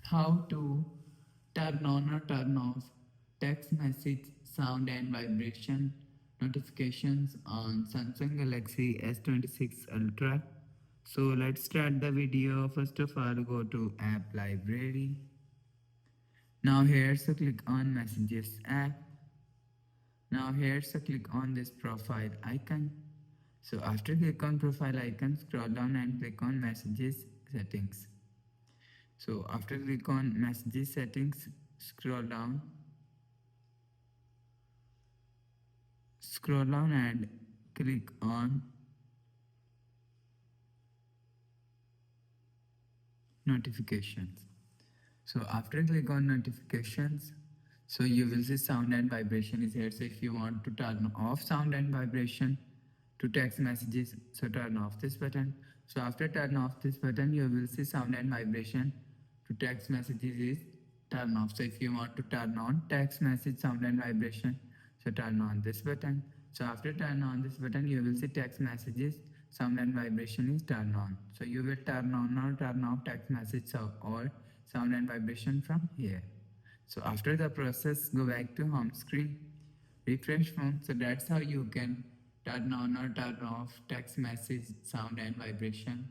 How to turn on or turn off text message sound and vibration notifications on Samsung Galaxy S26 Ultra. So let's start the video. First of all, go to app library. Now here's a click on messages app. Now here's a click on this profile icon. So after click on profile icon, scroll down and click on messages settings. So after click on messages settings, scroll down and click on notifications. So after click on notifications, so you will see sound and vibration is here. So if you want to turn off sound and vibration to text messages, so turn off this button. So after turn off this button, you will see sound and vibration to text messages is turn off. So if you want to turn on text message sound and vibration, so turn on this button. So after turn on this button, you will see text messages sound and vibration is turn on. So you will turn on or turn off text message or sound and vibration from here. So after the process, go back to home screen, refresh phone. So that's how you can turn on or turn off text message sound and vibration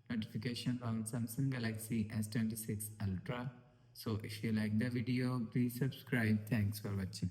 notification from Samsung Galaxy S26 Ultra. So if you like the video, please subscribe. Thanks for watching.